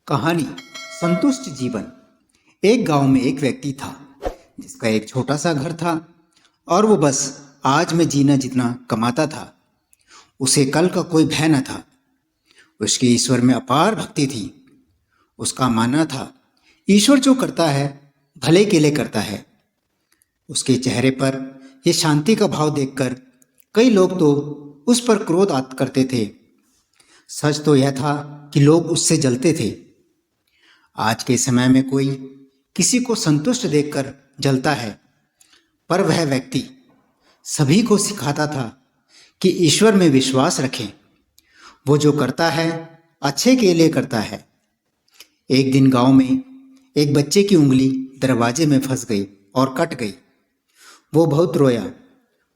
कहानी संतुष्ट जीवन। एक गांव में एक व्यक्ति था जिसका एक छोटा सा घर था और वो बस आज में जीना जितना कमाता था। उसे कल का कोई भय न था। उसकी ईश्वर में अपार भक्ति थी। उसका मानना था ईश्वर जो करता है भले के लिए करता है। उसके चेहरे पर यह शांति का भाव देखकर कई लोग तो उस पर क्रोध करते थे। सच तो यह था कि लोग उससे जलते थे। आज के समय में कोई किसी को संतुष्ट देखकर जलता है, पर वह व्यक्ति सभी को सिखाता था कि ईश्वर में विश्वास रखें। वो जो करता है अच्छे के लिए करता है। एक दिन गांव में एक बच्चे की उंगली दरवाजे में फंस गई और कट गई। वो बहुत रोया।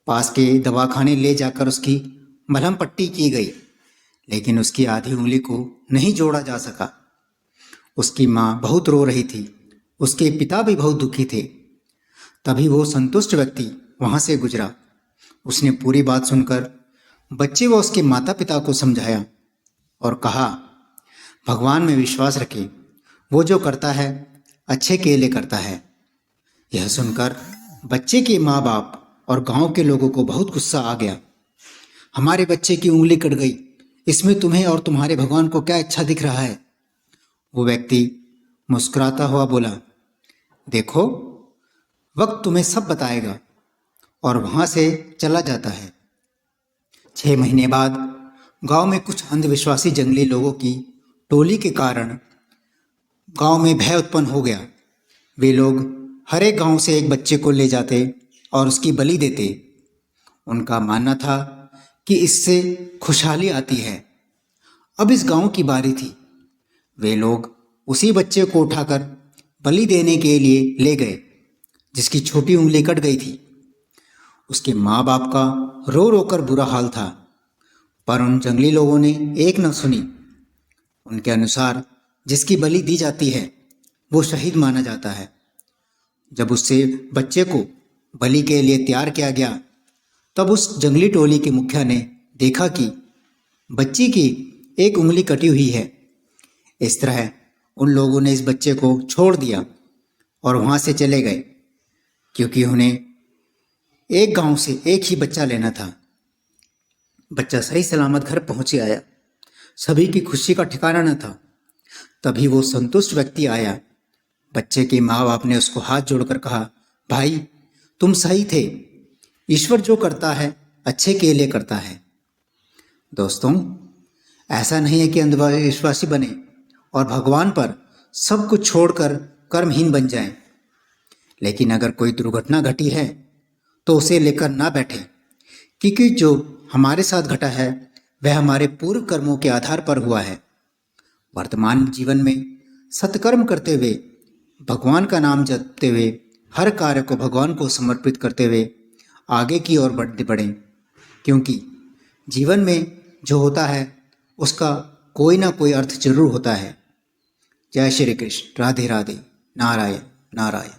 पास के दवाखाने ले जाकर उसकी मलहम पट्टी की गई, लेकिन उसकी आधी उंगली को नहीं जोड़ा जा सका। उसकी माँ बहुत रो रही थी। उसके पिता भी बहुत दुखी थे। तभी वो संतुष्ट व्यक्ति वहाँ से गुजरा। उसने पूरी बात सुनकर बच्चे व उसके माता पिता को समझाया और कहा, भगवान में विश्वास रखें। वो जो करता है अच्छे के लिए करता है। यह सुनकर बच्चे के माँ बाप और गांव के लोगों को बहुत गुस्सा आ गया। हमारे बच्चे की उंगली कट गई, इसमें तुम्हें और तुम्हारे भगवान को क्या अच्छा दिख रहा है? वो व्यक्ति मुस्कुराता हुआ बोला, देखो, वक्त तुम्हें सब बताएगा, और वहां से चला जाता है। 6 महीने बाद गांव में कुछ अंधविश्वासी जंगली लोगों की टोली के कारण गांव में भय उत्पन्न हो गया। वे लोग हर एक गांव से एक बच्चे को ले जाते और उसकी बलि देते। उनका मानना था कि इससे खुशहाली आती है। अब इस गांव की बारी थी। वे लोग उसी बच्चे को उठाकर बलि देने के लिए ले गए जिसकी छोटी उंगली कट गई थी। उसके माँ बाप का रो रो कर बुरा हाल था, पर उन जंगली लोगों ने एक न सुनी। उनके अनुसार जिसकी बलि दी जाती है वो शहीद माना जाता है। जब उससे बच्चे को बलि के लिए तैयार किया गया, तब उस जंगली टोली के मुखिया ने देखा कि बच्ची की एक उंगली कटी हुई है। इस तरह उन लोगों ने इस बच्चे को छोड़ दिया और वहां से चले गए, क्योंकि उन्हें एक गांव से एक ही बच्चा लेना था। बच्चा सही सलामत घर पहुंचे आया। सभी की खुशी का ठिकाना न था। तभी वो संतुष्ट व्यक्ति आया। बच्चे के माँ बाप ने उसको हाथ जोड़कर कहा, भाई, तुम सही थे। ईश्वर जो करता है अच्छे के लिए करता है। दोस्तों, ऐसा नहीं है कि अंधविश्वासी बने और भगवान पर सब कुछ छोड़कर कर्महीन बन जाएं। लेकिन अगर कोई दुर्घटना घटी है तो उसे लेकर ना बैठे, क्योंकि जो हमारे साथ घटा है वह हमारे पूर्व कर्मों के आधार पर हुआ है। वर्तमान जीवन में सत्कर्म करते हुए, भगवान का नाम जपते हुए, हर कार्य को भगवान को समर्पित करते हुए आगे की ओर बढ़ें, क्योंकि जीवन में जो होता है उसका कोई ना कोई अर्थ जरूर होता है। जय श्री कृष्ण। राधे राधे। नारायण नारायण।